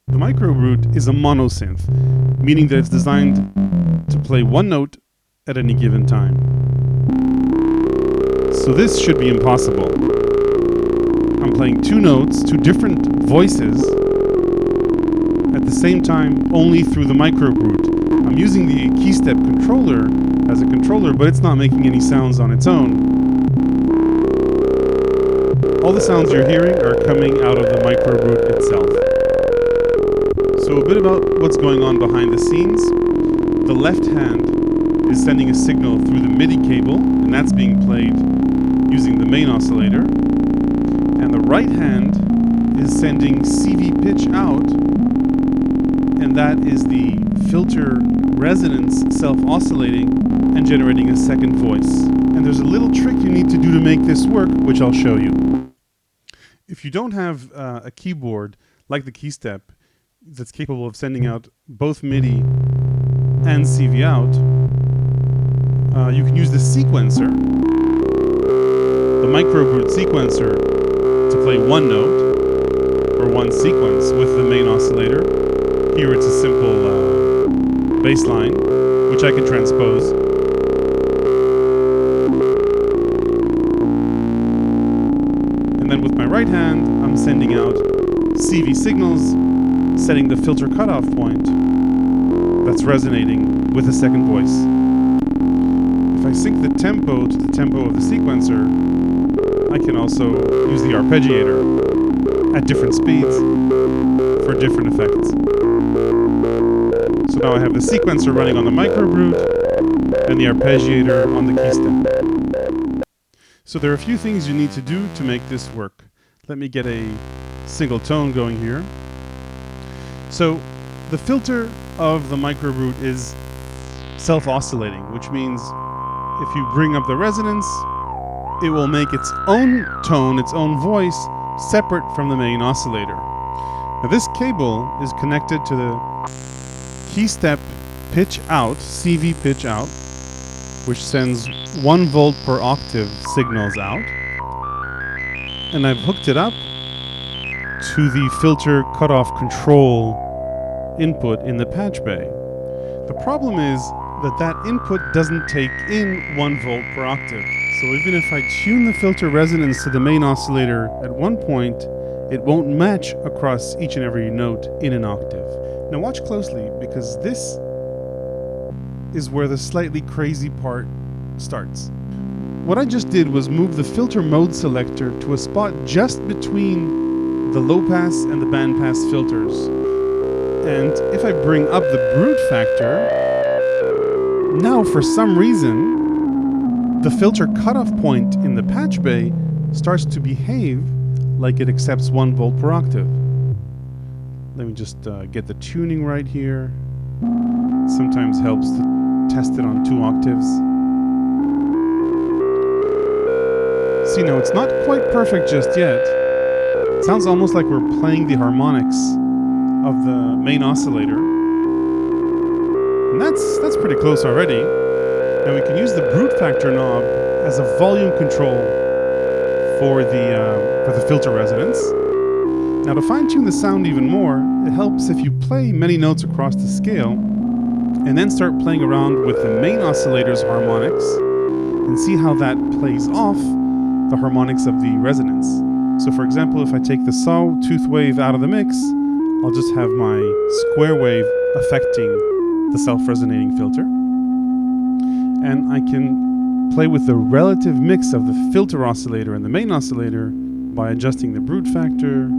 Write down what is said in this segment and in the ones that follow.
The MicroBrute is a mono-synth, meaning that it's designed to play one note at any given time. So this should be impossible. I'm playing two notes, two different voices, at the same time only through the MicroBrute. I'm using the KeyStep controller as a controller, but it's not making any sounds on its own. All the sounds you're hearing are coming out of the MicroBrute itself. So a bit about what's going on behind the scenes. The left hand is sending a signal through the MIDI cable, and that's being played using the main oscillator. And the right hand is sending CV pitch out, and that is the filter resonance self-oscillating and generating a second voice. And there's a little trick you need to do to make this work, which I'll show you. If you don't have a keyboard like the KeyStep that's capable of sending out both MIDI and CV out, you can use the sequencer, the MicroBrute sequencer, to play one note or one sequence with the main oscillator. Here it's a simple bass line, which I can transpose. And then with my right hand, I'm sending out CV signals, setting the filter cutoff point that's resonating with a second voice. If I sync the tempo to the tempo of the sequencer, I can also use the arpeggiator at different speeds for different effects. So now I have the sequencer running on the MicroBrute and the arpeggiator on the KeyStep. So there are a few things you need to do to make this work. Let me get a single tone going here. So the filter of the MicroBrute is self-oscillating, which means if you bring up the resonance, it will make its own tone, its own voice, separate from the main oscillator. Now this cable is connected to the KeyStep pitch out, CV pitch out, which sends 1 volt per octave signals out. And I've hooked it up to the filter cutoff control input in the patch bay. The problem is that input doesn't take in 1 volt per octave. So even if I tune the filter resonance to the main oscillator at one point, it won't match across each and every note in an octave. Now watch closely, because this is where the slightly crazy part starts. What I just did was move the filter mode selector to a spot just between the low pass and the band pass filters. And if I bring up the brute factor, now for some reason, the filter cutoff point in the patch bay starts to behave like it accepts 1 volt per octave. Let me just get the tuning right here. Sometimes helps to test it on 2 octaves. See, now it's not quite perfect just yet. It sounds almost like we're playing the harmonics of the main oscillator. And that's pretty close already. Now we can use the brute factor knob as a volume control for the filter resonance. Now to fine-tune the sound even more, it helps if you play many notes across the scale and then start playing around with the main oscillator's harmonics and see how that plays off the harmonics of the resonance. So for example, if I take the sawtooth wave out of the mix, I'll just have my square wave affecting the self-resonating filter. And I can play with the relative mix of the filter oscillator and the main oscillator by adjusting the brute factor,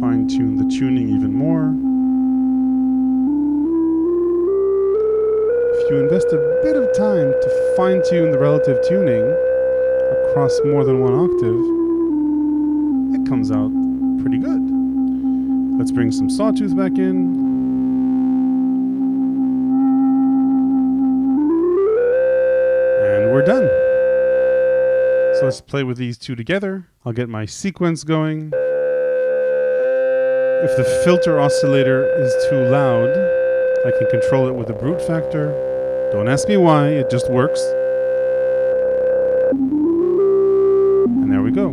fine-tune the tuning even more. If you invest a bit of time to fine-tune the relative tuning across more than 1 octave, it comes out pretty good. Let's bring some sawtooth back in. And we're done. So let's play with these two together. I'll get my sequence going. If the filter oscillator is too loud, I can control it with the brute factor. Don't ask me why, it just works. And there we go.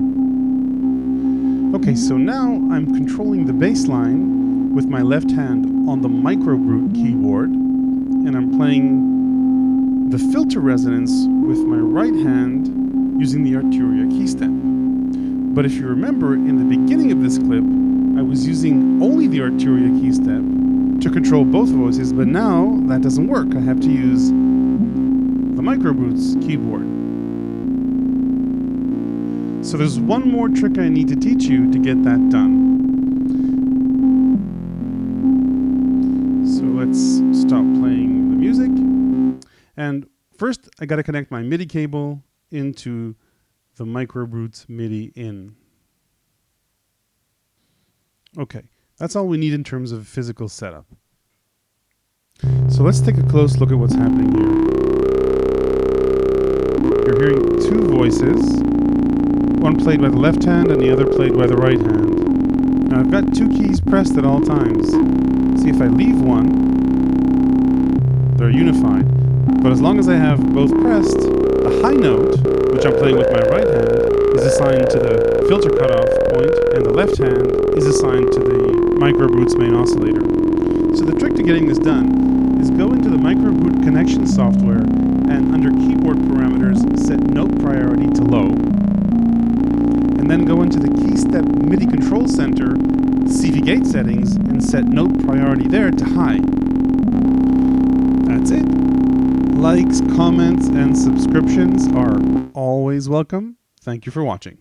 Okay, so now I'm controlling the bass line with my left hand on the MicroBrute keyboard, and I'm playing the filter resonance with my right hand using the Arturia KeyStep. But if you remember, in the beginning of this clip, I was using only the Arturia KeyStep to control both voices, but now that doesn't work. I have to use the MicroBrute's keyboard. So there's one more trick I need to teach you to get that done. So let's stop playing the music. And first, I gotta connect my MIDI cable into the MicroBrute's MIDI in. Okay, that's all we need in terms of physical setup. So let's take a close look at what's happening here. You're hearing two voices, one played by the left hand and the other played by the right hand. Now I've got two keys pressed at all times. See, if I leave one, they're unified. But as long as I have both pressed, the high note, which I'm playing with my right hand, is assigned to the filter cutoff point, and the left hand is assigned to the MicroBrute's main oscillator. So the trick to getting this done is go into the MicroBrute connection software and under keyboard parameters set note priority to low, and then go into the KeyStep MIDI control center CV gate settings and set note priority there to high. That's it. Likes, comments, and subscriptions are always welcome. Thank you for watching.